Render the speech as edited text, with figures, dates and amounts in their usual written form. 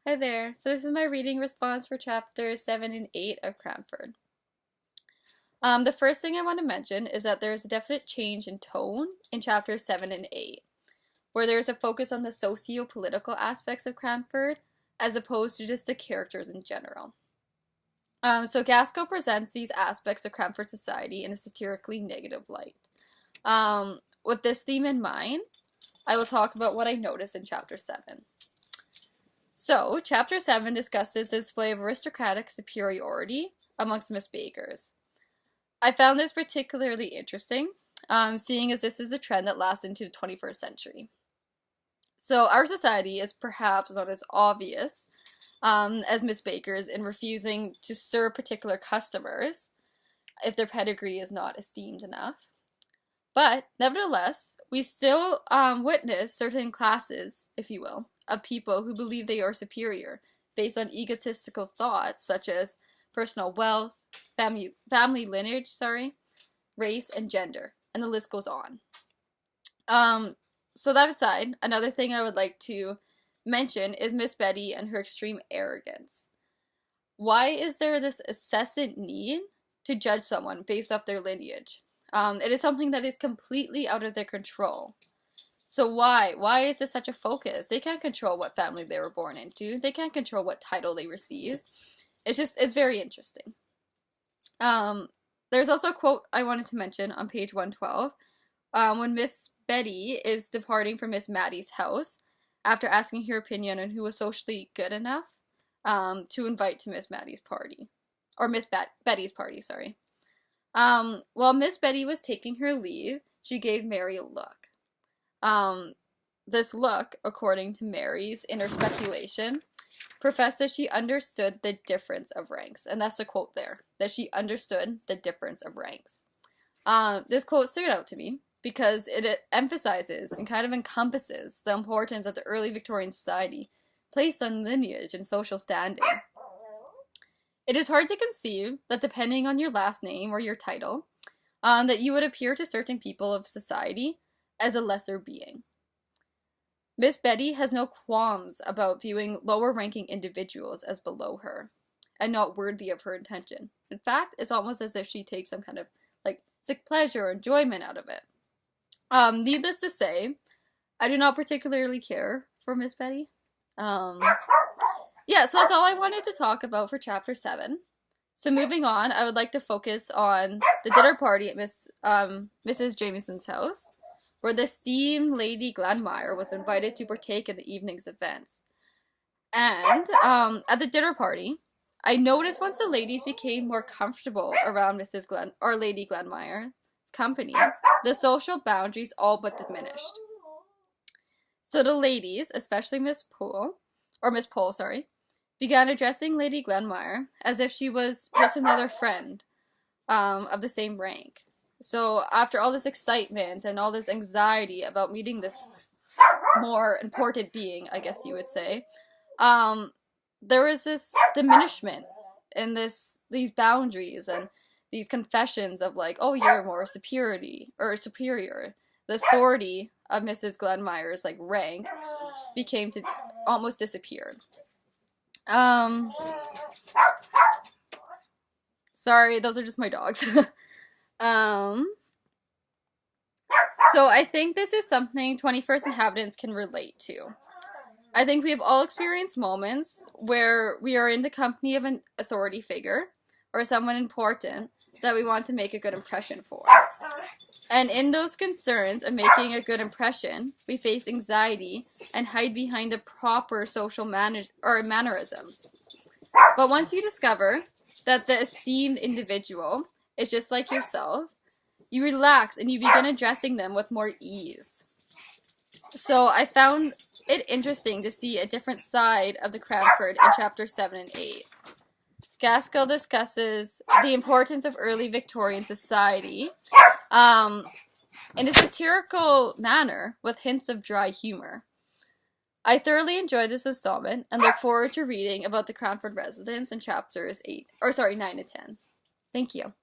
Hi there. So this is my reading response for chapters 7 and 8 of Cranford. The first thing I want to mention is that there is a definite change in tone in chapters 7 and 8, where there is a focus on the socio-political aspects of Cranford, as opposed to just the characters in general. So Gaskell presents these aspects of Cranford society in a satirically negative light. With this theme in mind, I will talk about what I noticed in chapter 7. So, chapter 7 discusses the display of aristocratic superiority amongst Miss Bakers. I found this particularly interesting, seeing as this is a trend that lasts into the 21st century. So, our society is perhaps not as obvious as Miss Bakers in refusing to serve particular customers if their pedigree is not esteemed enough. But, nevertheless, we still witness certain classes, if you will, of people who believe they are superior based on egotistical thoughts such as personal wealth, family lineage, race, and gender, and the list goes on. So that aside, another thing I would like to mention is Miss Betty and her extreme arrogance. Why is there this incessant need to judge someone based off their lineage? It is something that is completely out of their control. So why? Why is this such a focus? They can't control what family they were born into. They can't control what title they receive. It's very interesting. There's also a quote I wanted to mention on page 112. When Miss Betty is departing from Miss Maddie's house after asking her opinion on who was socially good enough to invite to Miss Maddie's party. Or Miss Betty's party, sorry. While Miss Betty was taking her leave, she gave Mary a look. This look, according to Mary's inner speculation, professed that she understood the difference of ranks. And that's the quote there, that she understood the difference of ranks. This quote stood out to me because it emphasizes and kind of encompasses the importance that the early Victorian society placed on lineage and social standing. It is hard to conceive that depending on your last name or your title, that you would appear to certain people of society as a lesser being. Miss Betty has no qualms about viewing lower-ranking individuals as below her, and not worthy of her attention. In fact, it's almost as if she takes some kind of, sick pleasure or enjoyment out of it. Needless to say, I do not particularly care for Miss Betty. So that's all I wanted to talk about for chapter 7. So moving on, I would like to focus on the dinner party at Mrs. Jamieson's house, where the esteemed Lady Glanmire was invited to partake in the evening's events. And at the dinner party, I noticed once the ladies became more comfortable around Lady Glanmire's company, the social boundaries all but diminished. So the ladies, especially Miss Pole, began addressing Lady Glanmire as if she was just another friend of the same rank. So after all this excitement and all this anxiety about meeting this more important being, I guess you would say, there was this diminishment in these boundaries and these confessions of oh, you're more superior. The authority of Mrs. Glanmire's rank became to almost disappear. Sorry, those are just my dogs. So I think this is something 21st inhabitants can relate to. I think we have all experienced moments where we are in the company of an authority figure or someone important that we want to make a good impression for. And in those concerns of making a good impression, we face anxiety and hide behind the proper social mannerisms. But once you discover that the esteemed individual is just like yourself, you relax and you begin addressing them with more ease. So I found it interesting to see a different side of the Cranford in chapters 7 and 8. Gaskell discusses the importance of early Victorian society in a satirical manner with hints of dry humor. I thoroughly enjoyed this installment and look forward to reading about the Cranford residents in chapters 9 and 10. Thank you.